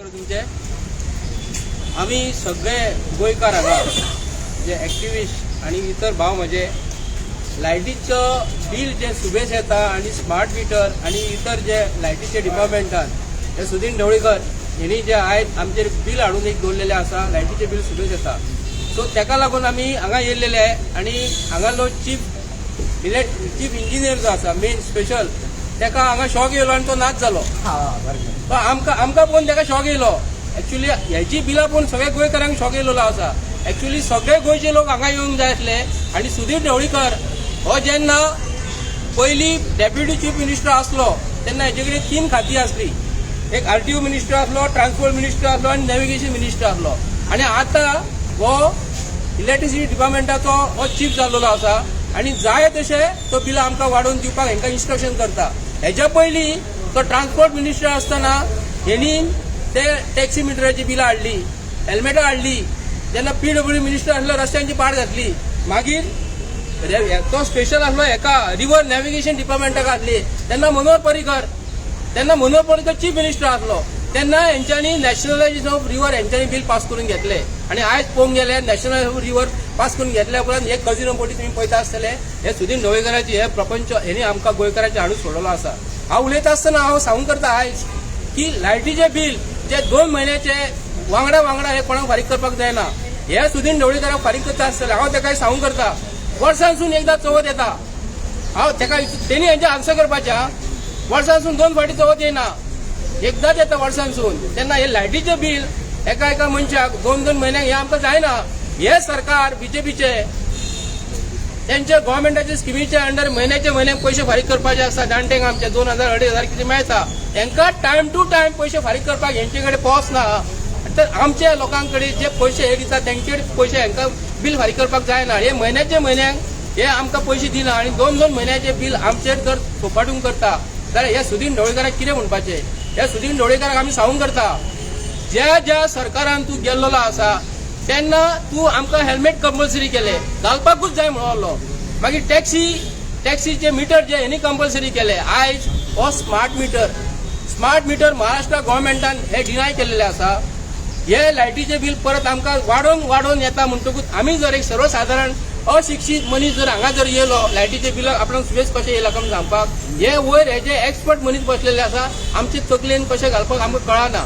तुमचे आम्ही सगळे गोंयकार हांगा जे एक्टिविस्ट आणि इतर भाव म्हणजे लायटीचं बिल जे सुबेज येता आणि स्मार्ट मीटर आणि इतर जे लायटीचे डिपार्टमेंटान हे सुदीन ढवळीकर यांनी जे आयज आमचे बिल हाडून एक दवरलेले आसा लायटीचे बिल सुबेज येता सो ताका लागून आमी हांगा येयल्लेले आहे आणि हांगालो चीफ इंजिनियर जो आसा मेन स्पेशल ताका हांगा शॉक येयलो आणि तो नाच जालो आमकां पळोवन ताका शॉक येयलो एक्चुअली ह्याची बिलां पळोवन सगळ्या गोंयकारांक शॉक येयलेलो आसा एक्चुअली सगळे गोंयचे लोक हांगा येवंक जाय आसले आणि सुधीर ढवळीकर हो जेन्ना पयली डेप्युटी चीफ मिनिस्टर आसलो तेन्ना हेजे कडेन 3 खातीं आसली एक आरटीओ मिनिस्टर आसलो ट्रान्सपोर्ट मिनिस्टर आसलो आणि नॅव्हिगेशन मिनिस्टर आसलो आणि आता हो इलेक्ट्रिसिटी डिपार्टमेंटाचो हो चीफ जाल्लो आसा आणि जाय तशे तो बिलां आमकां वाडोवन दिवपाक हांकां इन्स्ट्रक्शन करता हेच्या पयलीं तो ट्रान्सपोर्ट मिनिस्टर आसतना हेणी ते टॅक्सी मिटराची बिलां हाडली हेल्मेटां हाडली जेन्ना पीडब्ल्यू मिनिस्टर आसलो रस्त्यांची पाड घातली मागीर तो स्पेशल आसलो हेका रिव्हर नॅव्हिगेशन डिपार्टमेंटाक आसली तेन्ना मनोहर पर्रीकर चीफ मिनिस्टर आसलो तेन्ना हेंच्यांनी nationalisation of river हेंच्यांनी bill pass करून घेतले आणि आयज पळोवंक गेले नॅशनल रिव्हर पास करून घेतल्या उपरांत हे कजिनो बोटी तुम्ही पळयता आसतले हे सुदीन ढवळीकराची हे प्रपंच हेणी आमकां गोंयकारांचे हाडून सोडलो आसा हांव उलयता आसतना हांव सांगूंक करता आयज की लायटीचे बिल जे 2 म्हयन्याचे वांगडा हे कोणाक फारीक करपाक जायना हे सुदीन ढवळीकराक फारीक करता आसतले हांव ताका सांगूंक करता वर्सांसून एकदा चवथ येता हांव ताका तेणी हेंचे आन्सर करपाच्या वर्सांसून 2 फावटी चवथ येना एकदाच येता वर्सांसून तेन्ना हे लायटीचे बिल एका मनशाक 2 म्हयन्याक हे आमकां जायना हे सरकार बीजेपीचे त्यांच्या गव्हर्नमेंटाच्या स्किमीचे अंडर म्हयन्याक पैसे फारीक करपाचे आसता जाणटेंक आमचे 2000-2500 कितें मेळटा हेंकां टायम टू टायम पैसे फारीक करपाक हेंचे कडेन पावस ना तर आमच्या लोकांकडे जे पैसे हे दितात तेंचे पैसे हेंकां बिल फारीक करपाक जायना हे म्हयन्याक हे आमकां पैसे दिना आणि 2 म्हयन्याचे बिल आमचेर जर फोपाटून करता जाल्यार हे सुदीन ढवळीकराक कितें म्हणपाचें हे सुदीन ढवळीकराक आमी सांगूंक करता ज्या सरकारान तूं गेल्लो आसा तेन्ना तूं आमकां हेल्मेट कंपल्सरी केले घालपाकूच जाय म्हणलो मागीर टॅक्सीचे मिटर जे हेणी कंपल्सरी केले आयज हो स्मार्ट मिटर महाराष्ट्र गव्हर्नमेंटान हे डिनाय केलेले आसा हे लायटीचे बिल परत आमकां वाडोवन येता म्हणटकूच आमी जर एक सर्वसाधारण अशिक्षीत मनीस जर हांगा जर येयलो लायटीचे बिल आपणाक सुबेज कशें येयला काय सांगपाक हे वयर हे जे एक्सपर्ट मनीस बसलेले आसा आमचे तकलेन कशें घालपाक आमकां कळना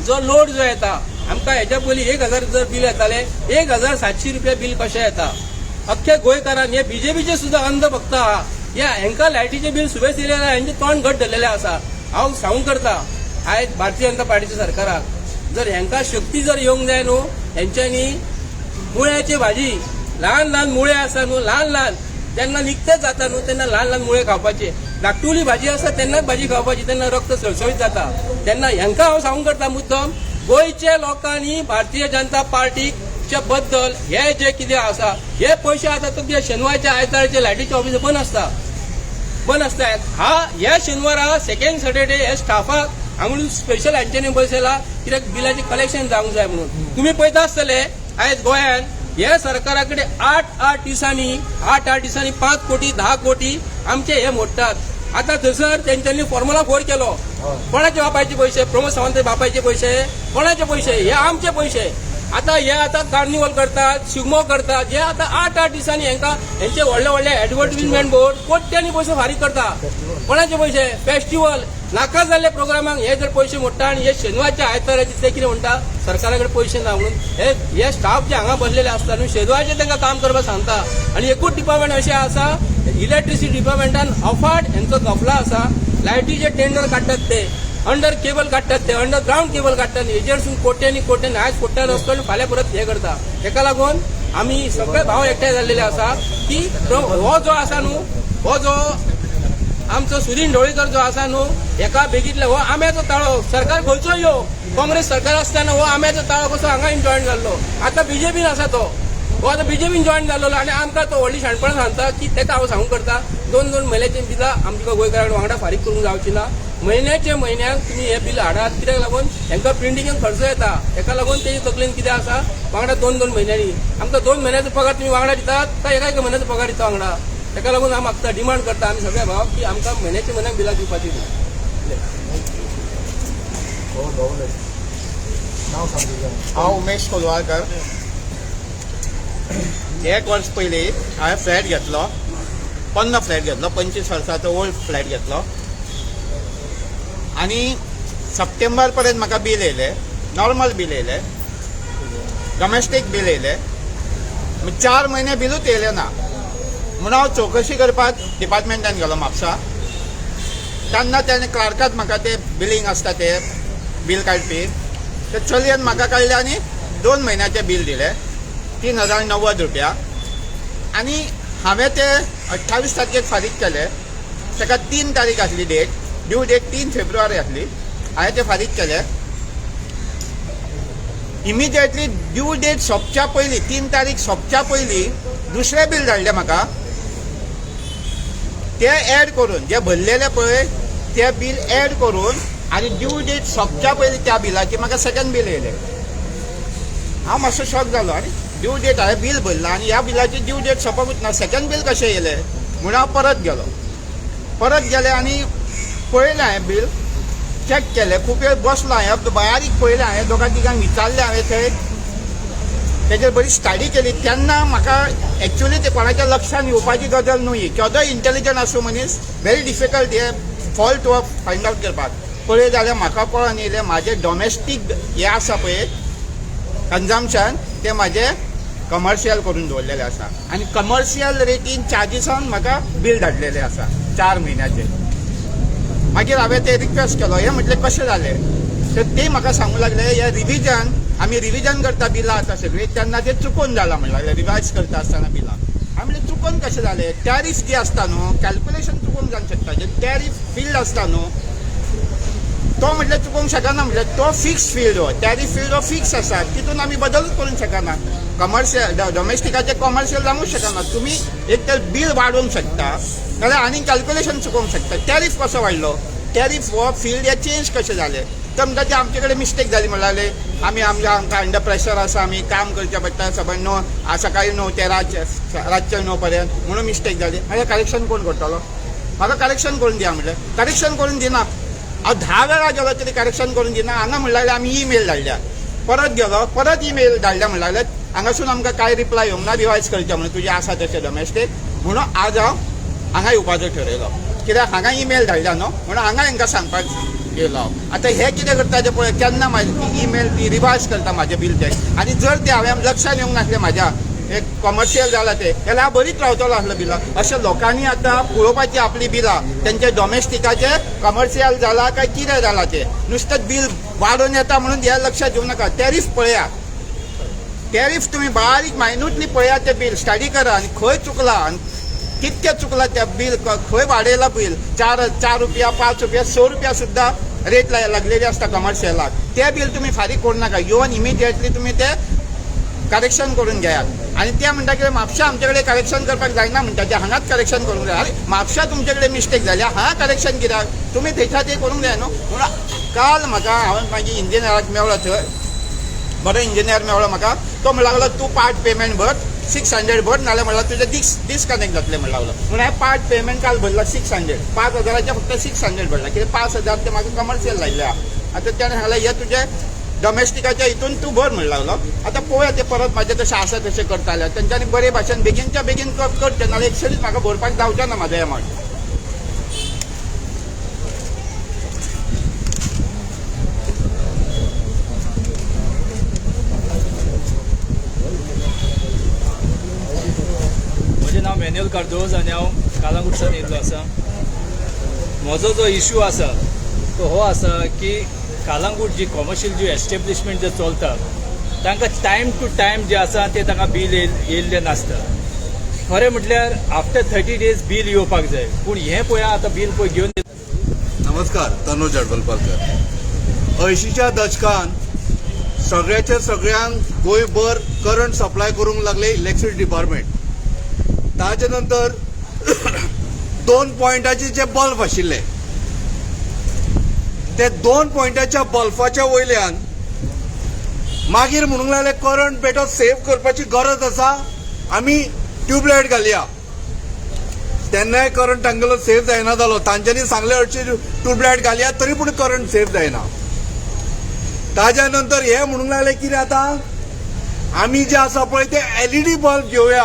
जो लोड जो येता आमकां हेच्या पयलीं 1000 जर बिल येताले 1700 रुपया बिल कशें येता अख्ख्या गोंयकारान हे बीजेपीचे सुद्दां अंधभक्त आहा हेंकां लायटीचे बिल सुबेज येयले हेंचे तोंड घट धरलेले आसा हांव सांगूंक करता आयज भारतीय जनता पार्टीच्या सरकाराक जर हेंकां शक्ती जर येवंक जाय न्हू हेंच्यांनी मुळ्याची भाजी ल्हान मुळे आसा न्हू ल्हान जेन्ना निकतेच जाता न्हू तेन्ना ल्हान मुळे खावपाचे धाकटुली भाजी आसा तेन्नाच भाजी खावपाची तेन्ना रक्त सळसळीत जाता तेन्ना हेंकां हांव सांगूंक करता मुद्दम गोंयच्या लोकांनी भारतीय जनता पार्टीच्या बद्दल हे जे कितें आसा हे पयशे आतां तुमच्या शेनवारच्या आयतारचे लायटीचे ऑफिस बंद आसता ह्या शेनवारा सेकंड सॅटर्डे हे स्टाफाक हांगा स्पेशल हेंच्यांनी बसयला कित्याक बिलाचे कलेक्शन जावंक जाय म्हणून तुम्ही पळयता आसतले आयज गोंयान हे सरकारा कडेन 8 दिसांनी 5 कोटी 10 कोटी आमचे हे मोडटात आता थंयसर तेंच्यांनी फॉर्म्युला 4 केलो कोणाचे बापायचे पैसे प्रमोद सावंत बापायचे पैसे कोणाचे पैसे हे आमचे पैसे आता कार्निवल करतात शिगमो करतात जे आता 8 दिसांनी हेंचे व्हडले ऍडव्हर्टिजमेंट बोर्ड कोट्यांनी पैसे फारीक करता कोणाचे पैसे फेस्टिवल नाका जाल्ले प्रोग्रामांक हे जर पैसे मोडटा आणि हे शेनवारच्या आयताराचे ते कितें म्हणटा सरकारा कडेन पैसे ना म्हणून हे स्टाफ जे हांगा बसलेले आसता न्हू शेनवारचे तांकां काम करपाक सांगता आणि एकूच डिपार्टमेंट अशें आसा इलेक्ट्रिसिटी डिपार्टमेंटान ऑफार्ड हेंचो गफला आसा लायटीचे टेंडर काडटात ते अंडर केबल काडटात ते अंडरग्राउंड केबल काडटात हेजेरसून कोट्यांनी आयज कोट्यान वचता आनी फाल्यां परत हे करता हेका लागून आमी सगळे भाव एकठांय जाल्लेले आसा की हो जो आसा न्हू हो जो आमचो सुदीन ढवळीकर जो आसा न्हू हेका बेगीतले हो आम्याचो ताळो सरकार खंयचो येवं काँग्रेस सरकार आसतना हो आम्याचो ताळो कसो हांगा जॉईन जाल्लो आता बीजेपीन आसा तो हो आता बीजेपीन जॉईन जाल्लो आणि आमकां तो व्हडली शाणपणां सांगता की ताका हांव सांगूंक करता 2 म्हयन्याचे बिलां आमकां गोंयकारांक वांगडा फारीक करूंक जावची ना म्हयन्याक तुमी हे बिल हाडात कित्याक लागून हेंकां प्रिंटिंगाक खर्च येता हेका लागून तेजी तकलेन कितें आसा वांगडा 2 म्हयन्यांनी आमकां 2 म्हयन्याचो पगार तुमी वांगडा दितात काय एका म्हयन्याचो पगार दिता वांगडा ताका लागून हांव मागता डिमांड करता आमी सगळे भाव की आमकां म्हयन्याक बिलां दिवपाची हांव उमेश कोलवाळकर. 1 वर्स पयलीं हांवें फ्लॅट घेतलो, पोन्नो फ्लॅट घेतलो, 25 वर्साचो ओल्ड फ्लॅट घेतलो आनी सप्टेंबर पर्यंत म्हाका बील येयलें, नॉर्मल बील येयलें, डोमेस्टीक बील येयलें. 4 म्हयने बिलूच येयलें ना म्हणून हांव चवकशी करपाक डिपार्टमेंटान गेलो म्हापसा. तेन्ना तेणे क्लार्काक म्हाका ते बिलींग आसता ते बील काडपी ते चलयेन म्हाका काडलें आनी 2 म्हयन्याचें बील दिलें, 3090 रुपया. आनी हांवें ते 28 तारखेक फारीक केलें. ताका 3 तारीख आसली डेट, ड्यू डेट 3 फेब्रुवारी आसली. हांवें तें फारीक केलें. इमिजिएटली ड्यू डेट सोंपच्या पयलीं, 3 तारीख सोंपच्या पयलीं दुसरें बील धाडलें म्हाका. ते एड करून, जे भरलेले पळय ते बील एड करून आनी ड्यू डेट सोंपच्या पयलीं त्या बिलाची म्हाका सेकंड बील येयलें. हांव मातसो शॉक जालो. आनी ड्यू डेट हांवें बील भरला आनी ह्या बिलाची ड्यू डेट सोंपकूच ना, सेकंड बील कशें येयलें म्हणून हांव परत गेलो. परत गेलें आनी पळयलें हांवें बील, चॅक केलें. खूब वेळ बसलो हांवें, बारीक पळयलें हांवें, 2-3 विचारलें हांवें थंय, तेजेर बरी स्टडी केली. तेन्ना म्हाका एक्चुअली ते कोणाच्या लक्षांत येवपाची गजाल न्हय. केदोय इंटेलिजंट आसूं मनीस व्हेरी डिफिकल्ट हे फॉल्ट वा फायंड आवट करपाक. पळय जाल्यार म्हाका कळोन येयलें म्हाजें डॉमेस्टीक हें आसा पळय कन्जम्पशन तें म्हाजें कमर्शियल करून दवरलेलें आसा आनी कमर्शियल रेटीन चार्जीसान म्हाका बील धाडलेलें आसा 4 म्हयन्याचें. मागीर हांवें ते रिक्वेस्ट केलो, हें म्हटलें कशें जालें तर ते म्हाका सांगूंक लागले हें रिविजन, आमी रिविजन करता बिलां आतां सगळीं, तेन्ना तें चुकून जालां म्हणून लागलें, रिवायज करता आसतना बिलां. हांवें म्हणलें चुकून कशें जालें, टॅरीफ जी आसता न्हू कॅल्क्युलेशन चुकूंक जावंक शकता. जे टॅरीफ फिल्ड आसता न्हू तो म्हटल्यार चुकूंक शकना. म्हटल्यार तो फिक्स फिल्ड हो, टॅरीफ फिल्ड हो फिक्स आसा, तितून आमी बदलूच करूंक शकना. कमर्शियल डोमेस्टिकाचें कमर्शियल जावंक शकना. तुमी एक तर बील वाडोवंक शकता नाजाल्यार आनी कॅल्क्युलेशन चुकोवंक शकता. टॅरीफ कसो वाडलो, टॅरीफ हो फिल्ड हे चेंज कशें जालें तर म्हणटा ते आमचे कडेन मिस्टेक जाली म्हणून लागले. आमकां अंडर प्रेशर आसा, आमी काम करचें पडटा, सगळें 9 सकाळीं 9 ते रातचे 9 पर्यंत म्हणून मिस्टेक जाली. हांवें करेक्शन कोण करतलो, म्हाका करेक्शन करून दिया म्हणलें. करेक्शन करून दिना. हांव 10 वेळा गेलो तरी करेक्शन करून दिना. हांगा म्हणून लागलें आमी ईमेल धाडल्या. परत गेलो, परत ईमेल धाडल्या म्हणून लागलें हांगासून आमकां कांय रिप्लाय येवंक ना, रिवायज करचें म्हणून तुजें आसा तशें डोमेस्टीक म्हणून आज हांव हांगा येवपाचो ठरयलो. कित्याक हांगा ईमेल धाडल्या न्हू म्हणून हांगा हांकां सांगपाक येयलो. आतां हे कितें करता तें पळय, केन्ना म्हाजी ईमेल ती रिवायज करता म्हाजें बील तें, आनी जर ते हांवें लक्षांत येवंक नासलें म्हाज्या एक कमर्शियल जालां तें जाल्यार हांव बरीच रावतलो आसलो बिलां. अशें लोकांनी आतां पळोवपाची आपली बिलां तेंचे डोमेस्टिकाचें कमर्शियल जालां काय कितें जालां तें. नुस्तें बील वाडोवन येता म्हणून हे लक्षात येवं नाका. टॅरीफ पळयात, टॅरीफ तुमी बारीक मायन्यूटली पळयात तें बील, स्टडी करा आनी खंय चुकलां आनी कितकें चुकलां तें बील, खंय वाडयलां बील. 4 रुपया 5 रुपया 6 रुपया सुद्दां रेट लागलेली आसता कमर्शियलाक. तें बील तुमी फारीक करूं नाका. येवन इमिजिएटली तुमी तें करेक्शन करून घेयात. आनी ते म्हणटा की म्हापशा आमचे कडेन करेक्शन करपाक जायना म्हणटा, ते हांगाच करेक्शन करूंक जाय. अरे म्हापशा तुमचे कडेन मिस्टेक जाली, हांगा करेक्शन कित्याक, तुमी थंयच्या ते करूंक जाय न्हू. म्हणून काल म्हाका हांवें मागीर इंजिनियराक मेळ्ळो, थंय बरो इंजिनियर मेळ्ळो म्हाका. तो म्हणूंक लागलो तूं पार्ट पेमेंट भर 600 भर, नाल्यार म्हणल्यार तुजें डिस्कनेक्ट जातलें म्हणूंक लागलो. म्हणून हांवें पार्ट पेमेंट काल भरला 600, 5000चे फक्त 600 भरला. कित्याक 5000 ते म्हाका कमर्शियल लायले आहा. आतां त्याने सांगलें हे तुजें डोमेस्टिकाच्या हितून तूं भर म्हणूंक लागलो. आतां पळोवया ते परत म्हाजें तशें आसा तशें करताले. तेंच्यांनी बरे भाशेन बेगीनच्या बेगीन करचें, नाल्यार एकसरीच म्हाका भरपाक जावचें ना म्हाजो एमावंट. म्हजें नांव मॅन्युअल कार्दोज आनी हांव कालांगूटसान येयल्लो आसा. म्हजो जो इश्यू आसा तो हो आसा की कालांगूट जी कॉमर्शियल जी एस्टेब्लिशमेंट जे चलतात तांकां टायम टू टायम जे आसा ते तांकां बील येयल्लें नासता. खरें म्हटल्यार आफ्टर 30 days बील येवपाक जाय, पूण हें पळया आतां बील पळय घेवन. नमस्कार, तनुज अडवलकर. 80च्या दशकान सगळ्यांक गोंयभर करंट सप्लाय करूंक लागले इलेक्ट्रिसिटी डिपार्टमेंट. ताचे नंतर 2 पॉयंटाचे जे बल्ब आशिल्ले ते 2 पॉयंटाच्या बल्बाच्या वयल्यान मागीर म्हणूंक लागले करंट पेटो सेव्ह करपाची गरज आसा, आमी ट्यूबलायट घालया. तेन्नाय करंट तांगेलो सेव्ह जायना जालो. तांच्यांनी सांगले हरशी ट्यूबलायट घालया तरी पूण करंट सेव्ह जायना. ताज्या नंतर हे म्हणूंक लागले कितें आता आमी जे आसा पळय ते LED बल्ब घेवया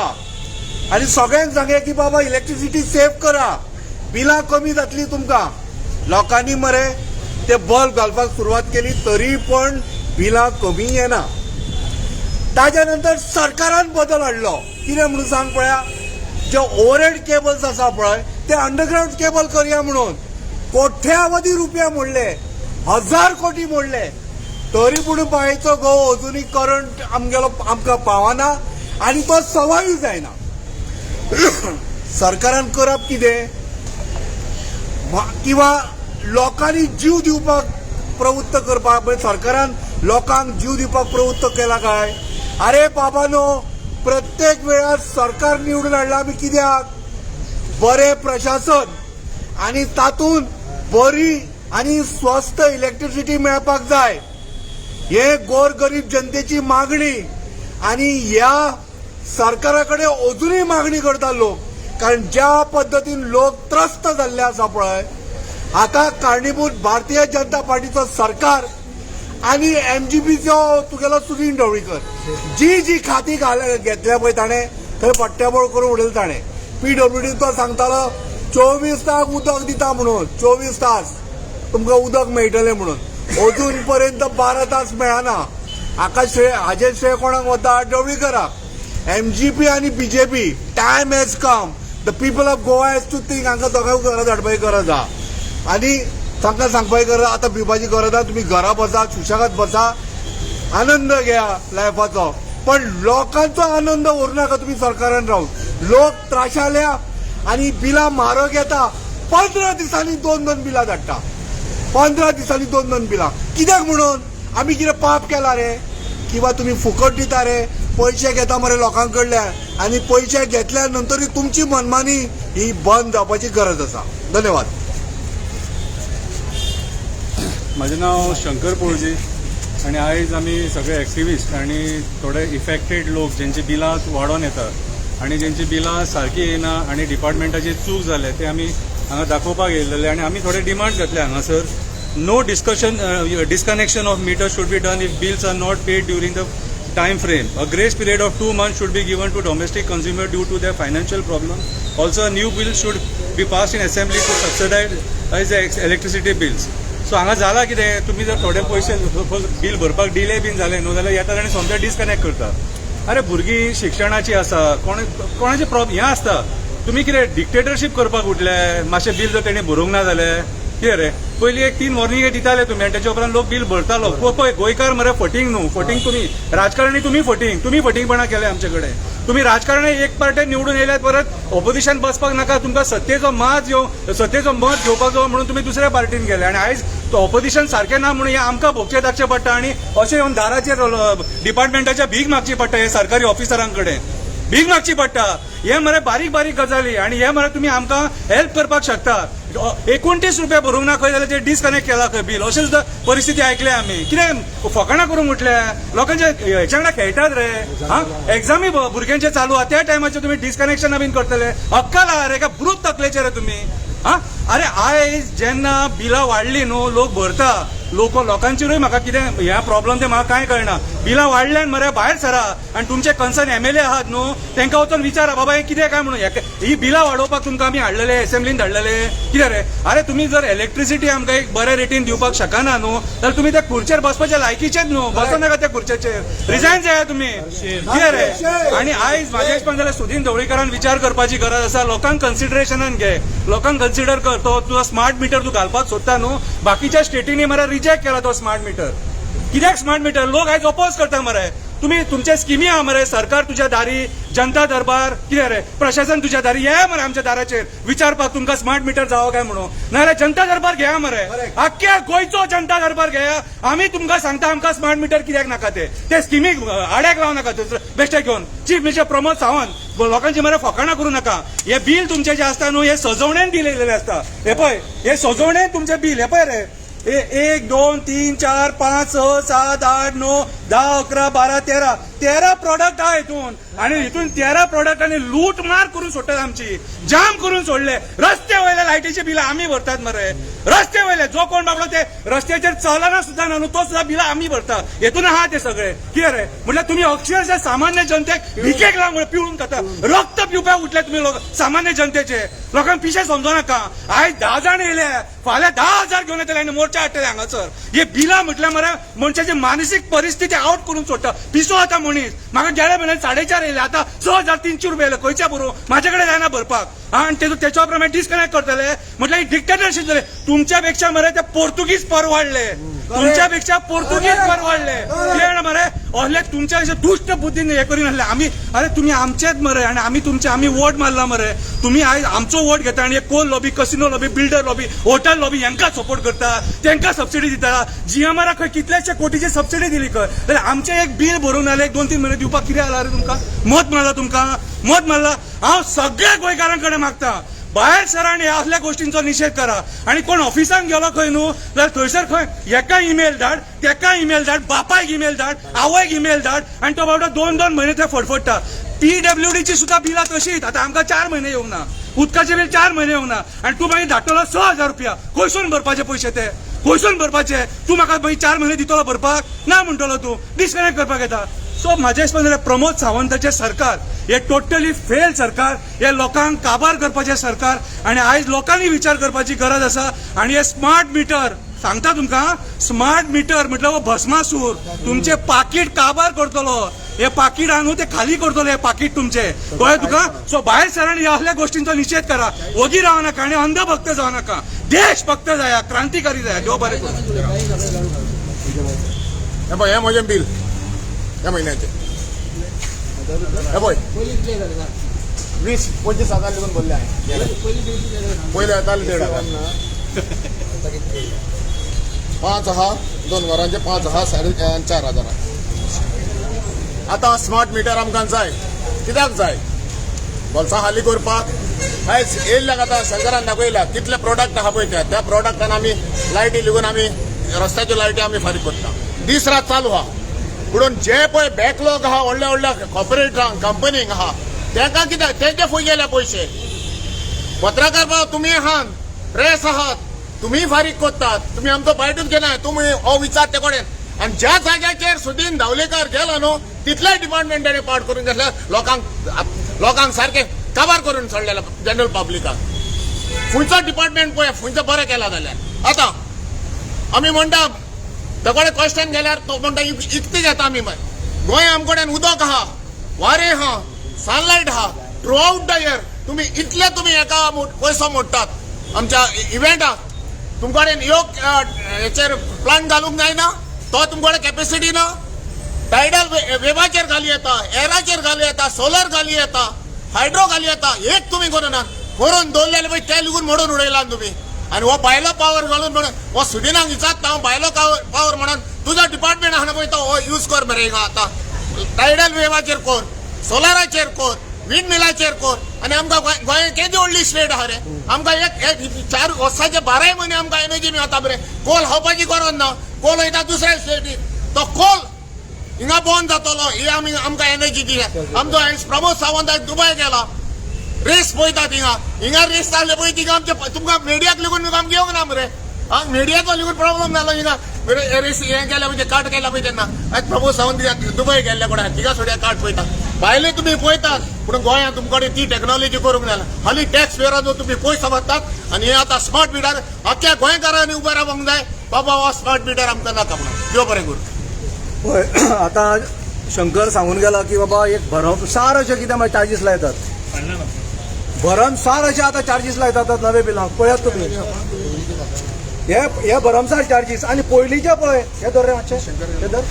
आनी सगळ्यांक सांगया की बाबा इलेक्ट्रिसिटी सेव्ह करा, बिलां कमी जातली तुमकां. लोकांनी मरे ते बल्ब घालपाक सुरवात केली तरी पण बिलां कमी येना. ताज्या नंतर सरकारान बदल हाडलो. कितें म्हणून सांग पळया, जे ओव्हरहेड केबल्स आसा पळय ते अंडरग्राउंड केबल करया म्हणून कोट्यावधी रुपया मोडले, 1000 कोटी मोडले. तरी पूण बायेचो घोव अजूनही करंट आमकां पावना आनी तो सवायूय जायना. सरकारान करप कितें किंवा लोकांनी जीव दिवपाक प्रवृत्त करपाक, सरकारान लोकांक जीव दिवपाक प्रवृत्त केला काय? अरे बाबानो, प्रत्येक वेळार सरकार निवडून हाडला आमी कित्याक? बरे प्रशासन आनी तातूंत बरी आनी स्वस्त इलेक्ट्रिसिटी मेळपाक जाय. हे गोरगरीब जनतेची मागणी आणि ह्या सरकाराकडे अजूनही मागणी करता लोक. कारण ज्या पद्धतीन लोक त्रस्त जाल्ले आसा पळय, हाका कारणीभूत भारतीय जनता पार्टीचो सरकार आणि MGPचो तुगेलो सुनील ढवळीकर. जी खाती घेतल्या पळय ताणें थंय पट्ट्याबोळ करून उडयले ताणें. PWD तो सांगतालो 24 तास उदक दिता म्हणून, 24 तास तुमकां उदक मेळटलें म्हणून. अजून पर्यंत 12 तास मेळना. हाजे श्रेय कोणाक वता? ढवळीकराक. MGP आणि BJP, time has come. The people of Goa has to think. हांकां दोगांय घरां धाडपाची गरज आहा आनी तांकां सांगपाची गरज आतां भिवपाची गरज आहा. तुमी घरा बसा, सुशेगाद बसा, आनंद घेया लायफाचो. पण लोकांचो आनंद व्हरू नाका तुमी सरकारान रावन. लोक त्राशाल्या आनी बिलां म्हारग येता. 15 दिसांनी 2 बिलां धाडटा. 15 दिसांनी 2 बिलां. कित्याक म्हणून? आमी कितें पाप केला रे? किंवा तुम्ही फुकट दिता रे? पैसे घेता मरे लोकांकडल्यान आनी पैसे घेतल्या नंतरय तुमची मनमानी ही बंद जावपाची गरज आसा. धन्यवाद. माझे नाव शंकर पोळजी आणि आयज आमी सगळे एक्टिविस्ट आणि थोडे इफेक्टेड लोक ज्यांची बिलां वाडोन येतात आणि ज्यांची बिलां सारकी येना आणि डिपार्टमेंटाची चूक जाले ते आमी हांगा दाखोवपाक येयलेले आणि आमी थोडे डिमांड्स घातले हांगासर. No disconnection of meters should be done if bills are not paid during the time frame. A grace period of 2 months should be given to domestic consumers due to their financial problem. Also, a new bill should be passed in assembly to subsidize the electricity bills. So, हांगा जाला कितें? तुम्ही जर थोडे पैसे bill भरपाक delay bin जाले न्हू जाल्यार येतात आनी सोमते डिस्कनेक्ट करतात. अरे भुरगीं शिक्षणाची आसा, कोणाचे प्रॉब्लेम हें आसता. तुम्ही कितें डिक्टेटरशीप करपाक उठले? मातशें बिल जर तेणी भरूंक ना जालें कितें रे? पयलीं एक 3 वॉर्निंगे दिताले तुमी आनी तेच्या उपरांत लोक बिल भरतालो. पळय गोंयकार मरे फटींग न्हू. फटींग तुमी राजकारणी, तुमी फटींगपणां केले आमचे कडेन. तुम्ही राजकारणी एक पार्टी निवडून येयल्यात परत ऑपोजिशन बसपाक नाका. तुमकां सत्तेचो मत घेवपाक जाय म्हणून तुम्ही दुसऱ्या पार्टीन गेले आनी आयज ऑपोजिशन सारकें ना म्हणून हें आमकां भोगचें धाडचें पडटा आनी अशें येवन दाराचेर डिपार्टमेंटाच्या भीक मागची पडटा. हे सरकारी ऑफिसरां कडेन भीक मागची पडटा. हे मरे बारीक गजाली आनी हे मरे तुमी आमकां हेल्प करपाक शकता. 29 रुपया भरूंक ना खंय जाल्यार ते डिस्कनेक्ट केला खंय बिल. अशें सुद्दां परिस्थिती आयकले आमी. कितें फकाणां करूंक उठल्या? लोकांचे हेच्या वांगडा खेळटात रे. हां, एक्झामी भुरग्यांचे चालू आहा त्या टायमाचेर तुमी डिस्कनेक्शनां बीन करतले? अक्कल आहा रे? काय बुरूत तकलेचे रे तुमी? हां, अरे आयज जेन्ना बिलां वाडली न्हू, लोक भरता. लोकांचेरूय म्हाका कितें ह्या प्रॉब्लेम ते म्हाका कांय कळना. बिलां वाडल्यान मरे भायर सरा आनी तुमचे कन्सर्न MLA आहात न्हू, तांकां वचून विचारा बाबा हें कितें काय म्हणून. ही बिलां वाडोवपाक तुमकां आमी हाडलेले, एसेंब्लीन धाडलेले कितें रे? अरे तुम्ही जर इलेक्ट्रिसिटी आमकां एक बऱ्या रेटीन दिवपाक शकना न्हू जाल्यार तुमी त्या खुर्चेर बसपाचे लायकीचेच न्हू. बसो नाका त्या खुर्चेचेर. रिजायन जाया तुमी. कितें रे? आनी आयज म्हाज्या हिसपान जाल्यार सुनील ढवळीकरान विचार करपाची गरज आसा. लोकांक कन्सिडरेशनान घे. लोकांक कन्सिडर कर. तो स्मार्ट मिटर तूं घालपाक सोदता न्हू, बाकीच्या स्टेटींनी मरे रिजेक्ट केला तो स्मार्ट मीटर. कित्याक स्मार्ट मीटर? लोक आयज अपोज करता मरे. तुम्ही तुमचे स्किमी आहा मरे. सरकार तुझ्या दारी, जनता दरबार कितें रे? प्रशासन तुझ्या दारी. ये मरे आमच्या दाराचेर विचारपाक तुमकां स्मार्ट मीटर जावो काय म्हणून. नाल्यार जनता दरबार घेया मरे. आख्ख्या गोंयचो जनता दरबार घेया. आमी तुमकां सांगता आमकां स्मार्ट मीटर कित्याक नाका ते स्किमीक आड्याक लावं नाका बेश्टे घेवन. चीफ मिनिस्टर प्रमोद सावंत लोकांची मरे फकाणां करूं नाका. हे बिल तुमचे जे आसता न्हू, हे सजवणेन बिल येयलेले आसता. हे पळय, हे सजवणेन तुमचे बिल. हे पळय रे, 1 2 3 4 5 6 7 8 9 10, 11, 12, 13 प्रॉडक्ट हा हितून आणि हितून 13 प्रॉडक्टांनी लूट मार करून सोडतात आमची, जाम करून सोडले. रस्ते वयले लायटीची बिलां आम्ही भरतात मरे, रस्ते वयले जो कोण बाबडो ते रस्त्याचेर चलना सुद्धा न्हू तो सुद्धा बिलां आम्ही भरता. हेतून आहा ते सगळे कितें रे म्हटल्यार तुम्ही अक्षरशः सामान्य जनतेक भिकेक लागून पिळून खाता, रक्त पिवपाक उठले तुम्ही लोक सामान्य जनतेचे. लोकांक पिशे समजो नाका. आयज 10 जाण येयले, फाल्यां 10,000 घेवन येतले आनी मोर्चा हाडटले हांगासर. हे बिलां म्हटल्यार मरे मनशाची मानसीक परिस्थिती आउट करून सोडटा. पिसो आता मनीस म्हाका गेल्या म्हयन्यात 4.5 येयले, आता 6,300 रुपया येयले. खंयच्या बरोबर माझ्या कडेन जायना भरपाक. आणि त्याच्या प्रमाणे डिस्कनेक्ट करतले म्हटल्यार ही डिक्टेटरशीप जाले. तुमच्यापेक्षा मरे ते पोर्तुगीज परवाडले, तुमच्यापेक्षा पोर्तुगीज परवाडले. मरे असले तुमच्या दुष्ट बुद्धीने हे करून आणले. आम्ही अरे तुम्ही आमचेच मरे आणि आम्ही तुमचे आम्ही वोट मारला मरे. तुम्ही आयज आमचो वोट घेता आणि coal lobby, casino lobby, builder lobby, hotel lobby यांका सपोर्ट करता, त्यांना सबसिडी दिता. जीएमआर खंय कितलेशे कोटीची सबसिडी दिली खंय. जाल्यार आमचे एक बिल भरून आले 2-3 महिने दिवपाक कितें आला रे तुमकां? मत मारला तुमकां, मत मारला. हांव सगळ्या गोंयकारांकडे मागता भायर सरांनी असल्या गोष्टींचो निषेध करा. आणि कोण ऑफिसांत गेलो खंय न्हू जाल्यार थंयसर खंय एका ईमेल धाड, तेका ईमेल धाड, बापायक ईमेल धाड, आवयक ईमेल धाड आणि तो बाबडो 2-2 महिने थंय फडफडटा. PWDची सुद्धा बिलां तशीच. आता आमकां 4 महिने येवंक ना, उदकाचे बील 4 महिने येवंक ना आणि तूं मागीर धाडटलो 6,000 रुपया. खंयसून भरपाचे पयशे ते, खंयसून भरपाचे? तूं म्हाका मागीर 4 महिने दितलो भरपाक? ना म्हणटलो तूं, डिस्कनेक्ट करपाक येता. सो म्हाजे हिसपान जाल्यार प्रमोद सावंताचे सरकार हे टोटली फेल सरकार, हे लोकांक काबार करपाचे सरकार. आणि आयज लोकांनी विचार करपाची गरज आसा. आणि हे स्मार्ट मिटर सांगता तुमकां, स्मार्ट मिटर म्हटल्यार भस्मासूर तुमचे पाकीट काबार करतलो. हे पाकीट आणू ते खाली करतलो हे पाकीट तुमचे, कळ्ळें तुका? सो भायर सरांनी असल्या गोष्टींचो निषेध करा. ओगी रावू नाका आणि अंधभक्त जावं नाका. देश भक्त जाया, क्रांतिकारी जाया. देव बरें करूं. हे म्हजें बील ह्या महिन्याचे हे पळय 20-25,000 लिहून बोलले आहे. पहिले येताले 1,500. 5 आहा 2 वरांचे 5 आहा 4,500. आता स्मार्ट मिटर आमकां जाय. कित्याक जाय? बोल्सां हाली करपाक. आयज येयल्ल्याक आतां शंकरान दाखयल्या कितले प्रोडक्ट आहा पळय त्या प्रोडक्टान आमी लायटी लिगून आमी रस्त्याच्यो लायटी आमी फारीक करता. दीस रात चालू आहा. म्हणून जे पळय बॅकलॉग आहा व्हडल्या व्हडल्या कॉर्पोरेट कंपनीक आहा तेका कित्याक तेंचे खंय गेले पयशे? पत्रकार भाव तुमी आहात, प्रेस आहात, तुम्ही फारीक करतात. तुम्ही आमचो बायटूच घेनाय. तुम्ही हो विचार ते कडेन. आणि ज्या जाग्याचेर सुदीन धावलेकर गेलो न्हू तितल्याच डिपार्टमेंटांनी पाड करून घेतल्या. लोकांक सारखे काबार करून सोडलेला जनरल पब्लिकाक. फुंयचो डिपार्टमेंट पळय फुंयचो बरें केला जाल्यार. आतां आमी म्हणटा तेकडे क्वेश्चन गेल्यार तो म्हणटा इकती घेता आमी. गोंय आमकडेन उदक आहा, वारें आहा, सनलायट आहा थ्रू आउट द इयर. तुम्ही इतले तुम्ही एका पयसो मोडटात आमच्या इव्हेंटाक. तुमकडेन योग हेचेर प्लांट घालूंक जायना, तो तुमकडे कॅपॅसिटी ना. टायडल वेबाचेर घाली येता, एराचेर घाली येता, सोलर घाली येता, हायड्रो घाली येता. एक तुम्ही करूना करून दवरलेले पळय ते लिगून मोडून उडयला तुम्ही. आणि हो बायलो पावर घालून म्हणून हो सुदिनाक विचारता हांव बायलो पावर म्हणून तुजो डिपार्टमेंट आहा पळय तो हो यूज कर मरे. आता टायडल वेवाचेर कोर, सोलाराचेर कोर, विंड मिलाचेर कोर. आणि आमकां गोंय केदी व्हडली स्टेट आहा रे. आमकां एक 4 वर्साचे 12 म्हयने आमकां एनर्जी मेळटा मरे. कोल खावपाची गरज ना. कोल वयता दुसऱ्या स्टेटीक. तो कोल हिंगा बंद जातलो ही आमकां एनर्जी दिल्या. आमचो प्रमोद सावंत दुबय गेला, रेस पळयता हिंगा रेस जाल्ले पळय थिंगा आमचे तुमकां मिडियाक लागून आमकां घेवंक ना मरे. मिडियाचो लागून प्रॉब्लेम जालो हिंगा. रेस हें केल्या म्हणजे काट केला पळय तेन्ना. आयज प्रमोद सावंत दुबय गेल्ल्या कोणा थिंगा सोड्या काट पळयता. भायले तुमी पळयतात पूण गोंयांत तुमकडे ती टॅक्नॉलॉजी करूंक जाय. हालीं टॅक्स पेराचो तुमी पयसो मारतात आनी हे आतां स्मार्ट मिटर अख्ख्या गोंयकारांनी उबे रावंक जाय. बाबा हो स्मार्ट मिटर आमकां नाका म्हणून. देव बरें करूं. होय आता शंकर सांगून गेला की बाबा एक भरमसार अशे कितें मागीर चार्जीस लायतात. भरमसार अशे आतां चार्जीस लायतात नवे बिलांक. पळयात तुमी हे भरमसार चार्जीस. आणि पयलींचे पळय हे धर रे मातशे हे धर.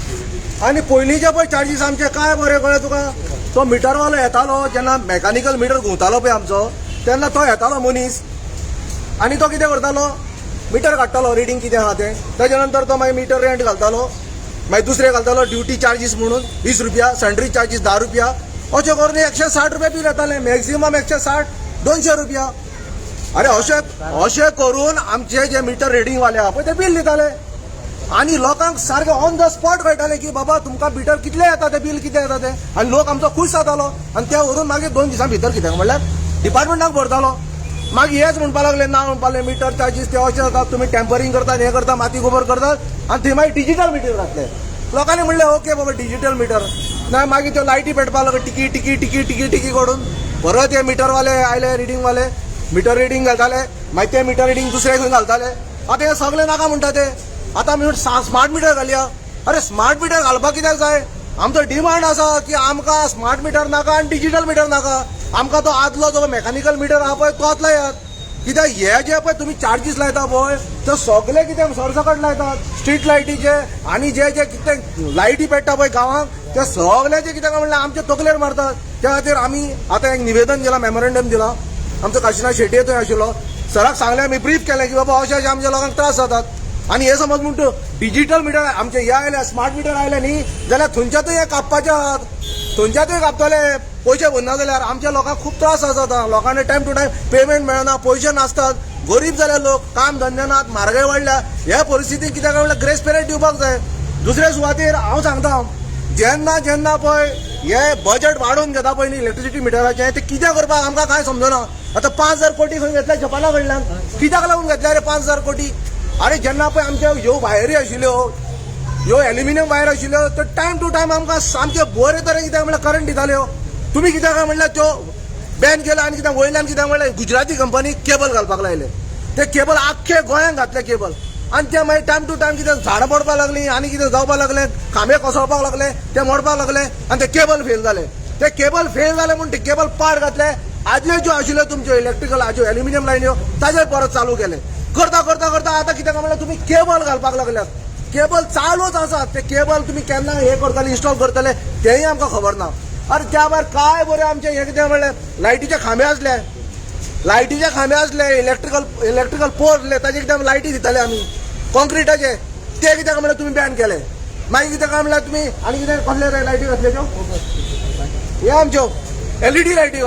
आणि पयलींचे पळय चार्जीस आमचे काय बरें कळ्ळें तुका. तो मिटरवालो येतालो जेन्ना मॅकानिकल मिटर घुंवतालो पळय आमचो तेन्ना तो येतालो मनीस आणि तो कितें करतालो मिटर काडटालो रिडींग कितें आहा तें. तेच्या नंतर तो मागीर मिटर रेंट घालतालो. मागीर दुसरे घालतालो ड्युटी चार्जीस म्हणून 20 रुपया, सेंट्री चार्जीस 10 रुपया. अशें करून 160 रुपया बील येतालें. मॅक्झिमम 160-200 रुपया. अरे अशें करून आमचे जे मिटर रिडींग वाले आहा पळय ते बील दिताले. आणि लोकांक सारखे ऑन द स्पॉट कळटाले की बाबा तुमकां मिटर कितले येता ते बिल कितें येता ते आणि लोक आमचो खूश जातालो आणि त्या व्हरून मागीर 2 दिसां भितर कितें म्हणल्यार डिपार्टमेंटाक भरतालो मागीर हेच म्हणपा लागले ना म्हणपाले मिटर चार्जीस ते अशें जातात तुमी टेम्परिंग करतात हे करता माती गोबर करतात आणि थंय मागीर डिजिटल मिटर घातले लोकांनी म्हणले ओके बाबा डिजिटल मिटर ना मागीर त्यो लायटी पेटपा लागले टिकी टिकी टिकी टिकी टिकी करून परत हे मिटरवाले आयले रिडिंगवाले मिटर रिडिंग घालताले मागीर ते मिटर रिडिंग दुसरे खंय घालताले आता हे सगळे नाका म्हणटा ते आता आमी स्मार्ट मिटर घालया अरे स्मार्ट मिटर घालपाक कित्याक जाय आमचो डिमांड आसा की आमकां स्मार्ट मिटर नाका आनी डिजिटल मिटर नाका आमकां तो आदलो जो मेकॅनिकल मिटर आहा पळय तोच लायात कित्याक हे जे पळय तुमी चार्जीस लायता पळय ते सगळे कितें सरसकट लायतात स्ट्रीट लायटीचे आनी जे जे कितें लायटी पेट्टा पळय गांवांक ते सगळ्याचे कितें म्हणल्यार आमचे तकलेर मारतात त्या खातीर आमी आतां एक निवेदन दिलां मेमोरेंडम दिलां आमचो काशिनाथ शेट्ये थंय आशिल्लो सराक सांगलें आमी ब्रीफ केलें की बाबा अशें अशें आमच्या लोकांक त्रास जातात आणि हे समज म्हणतो डिजिटल मिटर आमचे हे आयले स्मार्ट मिटर आयले न्ही जाल्यार थंयच्यातूय हे कापपाचे आहात थंयच्यातूय कापतले पयशे भरना जाल्यार आमच्या लोकांक खूब त्रास जाता लोकांनी टायम टू टायम पेमेंट मेळना पयशे नासतात गरीब जाले लोक काम धंदे नात म्हारगाय वाडल्या ह्या परिस्थितीक कित्याक म्हणल्यार ग्रेस पिरियड दिवपाक जाय दुसरे सुवातेर हांव सांगता जेन्ना जेन्ना पळय हे बजेट वाडोवन घेता पळय न्ही इलेक्ट्रिसिटी मिटराचें ते कित्याक करपाक आमकां कांय समजना आतां 5,000 कोटी खंय घेतल्या जपाना कडल्यान कित्याक लागून घेतल्या रे 5,000 कोटी अरे जेन्ना पळय आमच्यो ह्यो वायरी आशिल्ल्यो ह्यो एल्युमिनियम वायर आशिल्ल्यो तर टायम टू टायम आमकां सामके बरे तरेन कित्याक म्हणल्यार करंट दिताल्यो तुमी कित्याक काय म्हणल्यार त्यो बॅन केलो आनी कित्याक वयल्यान कित्याक म्हणल्यार गुजराती कंपनी केबल घालपाक लायले ते केबल आख्खे गोंयांक घातले केबल आणि ते मागीर टायम टू टायम कितें झाडां पडपाक लागलीं आनी कितें जावपाक लागलें खांबे कोसळपाक लागले ते मोडपाक लागले आनी ते केबल फेल जाले ते केबल फेल जाले म्हणून ते केबल पाड घातले आदल्यो ज्यो आशिल्ल्यो तुमच्यो इलेक्ट्रिकल हाज्यो एल्युमिनियम लायन्यो ताजेर परत चालू केले करता करता करता आतां कित्याक म्हणल्यार तुमी केबल घालपाक लागल्यात केबल चालूच आसात ते केबल तुमी केन्ना हे करतले इन्स्टॉल करतले तेंय आमकां खबर ना अरे त्या भायर काय बरें आमचे हे कितें म्हणल्यार लायटीचे खांबे आसले इलेक्ट्रिकल पोल आसले ताजे कितें लायटी दिताले आमी कॉन्क्रिटाचे ते कित्याक म्हणल्यार तुमी बॅन केले मागीर कितें काय म्हणल्यार तुमी आनी कितें कसले लायटी घातल्यो हे आमच्यो एलईडी लायटी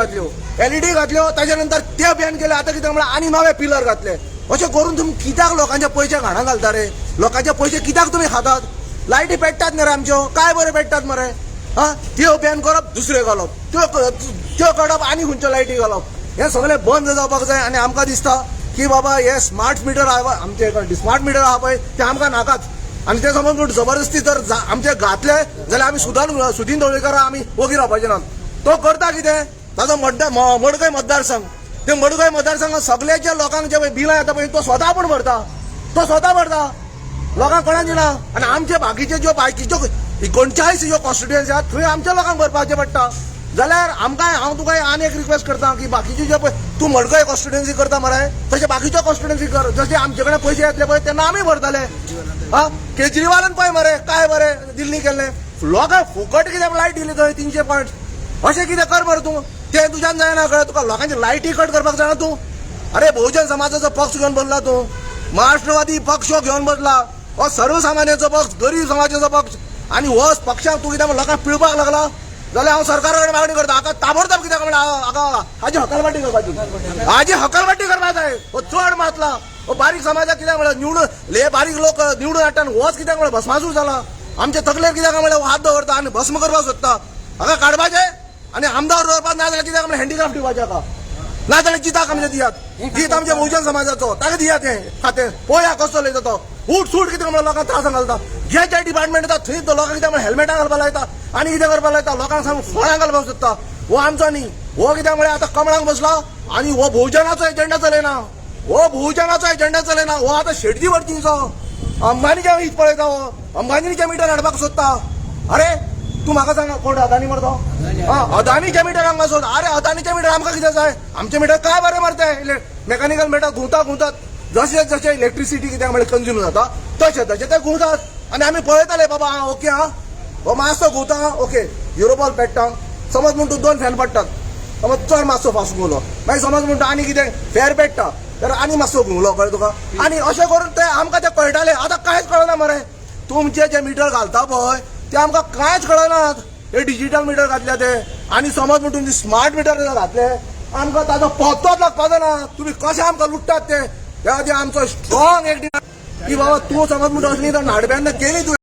घातल्यो ताच्या नंतर ते बॅन केले आतां कितें म्हणल्यार आनी नवे पिलर घातले अशें करून तुमी कित्याक लोकांचे पयशे घाणा घालता रे लोकांचे पयशे कित्याक तुमी खातात लायटी पेट्टात न्ही रे आमच्यो काय बरे पेट्टात मरे हा त्यो बॅन करप दुसरे घालप त्यो काडप आनी खंयच्यो लायटी घालप हे सगळें बंद जावपाक जाय आनी आमकां दिसता की बाबा हे स्मार्ट मिटर आमचे स्मार्ट मिटर आहा पळय ते आमकां नाकाच आनी ते समज म्हणून जबरदस्ती जर आमचे घातले जाल्यार आमी सुदीन ढवळीकारा आमी वगीर रावपाचे नात तो करता कितें ताजो मडकय मतदारसंघ ते मडकय मतदारसंघात सगळ्याच्या लोकांक जे बिलां येता पळय तो स्वता पण भरता लोकांक कोणाक दिना आनी आमचे बाकीच्यो 39 ह्यो कॉन्स्टिट्युएन्सी आहात थंय आमच्या लोकांक भरपाचें पडटा जाल्यार आमकां हांव तुका आनी एक रिक्वेस्ट करता की बाकीचे जे पळय तूं मडकय कॉन्स्टिट्युएन्सी करता मरे तशें बाकीच्यो कॉन्स्टिट्युएन्सी कर जशें आमचे कडेन पयशे येतले पळय तेन्ना आमी भरताले हा केजरीवालान पळय मरे काय बरें दिल्ली केल्लें लोकांक फुकट कित्याक लायट दिली थंय 300 पॉयंट अशें कितें कर मरे तूं ते तुज्यान जायना कळ्ळें तुका लोकांची लायटी कट करपाक जाणा तूं अरे बहुजन समाजाचो पक्ष घेवन बसला तूं महाराष्ट्रवादी पक्ष घेवन बसला हो सर्वसामान्याचो पक्ष गरीब समाजाचो पक्ष आनी हो पक्षाक तूं कित्याक लोकांक पिळपाक लागला जाल्यार हांव सरकारा कडेन मागणी करता हाका ताबडतोब कित्याक म्हणल्यार हाजी हकालपट्टी करपाक जाय हो चड मातला हो बारीक समाजाक कित्याक म्हणल्यार निवडून बारीक लोक निवडून हाडटा आनी होच कित्याक म्हणल्यार भस्मासूर जाला आमच्या तकलेर कित्याक म्हणल्यार हात दवरता आनी भस्म करपाक सोदता हाका काडपाचें आनी आमदार दवरपाक ना जाल्यार कित्याक म्हणल्यार हँडिक्राफ्ट दिवपाचें हाका ना जाल्यार जिताक आमच्या दियात जीत आमच्या बहुजन समाजाचो ताका दियात हें खातें पळया कसो लयता तो उठ सूट कितें म्हणल्यार लोकांक त्रास घालता जे डिपार्टमेंट येता थंय लोकांक कितें म्हणल्यार हेल्मेटां घालपाक लायता आनी कितें करपाक लायता लोकांक सांगून फळां घालपाक सोदता हो आमचो न्ही हो कित्याक म्हणल्यार आतां कमळांक बसला आनी हो बहुजनाचो एजेंडा चलयना हो आतां शेटजी वरचीचो अंबानीच्या हीत पळयता हो अंबानीच्या मिटर हाडपाक सोदता अरे तूं म्हाका सांग कोण अदानी मरतो अदानीच्या मिटर आमकां सोद अरे अदानीच्या मिटर आमकां कितें जाय आमचे मिटर काय बरें मरते मेकॅनिकल मिटर घुंवतात जशें इलेक्ट्रिसिटी कित्याक म्हणल्यार कंज्यूम जाता तशें ते घुंवतात आनी आमी पळयताले बाबा ओके हो मातसो घुंवता ओके युरोबॉल पेट्टा समज म्हण तूं 2 फॅन पडटात समज चड मातसो फास्ट घुंवलो मागीर समज म्हण तूं आनी कितें फेर पेट्टा तर आनी मातसो घुंवलो कळ्ळें तुका आनी अशें करून ते आमकां ते कळटाले आतां कांयच कळना मरे तुमचे जे मिटर घालता पळय ते आमकां कांयच कळनात हे डिजिटल मिटर घातले ते आनी समज म्हण तुमी स्मार्ट मिटर घातले आमकां ताजो पत्तोच लागपाचो ना तुमी कशें आमकां लुट्टात ते त्या खातीर आमचो स्ट्रॉंग एक की बाबा तूं समज म्हणटा असली तर नाडब्यान केली तुवें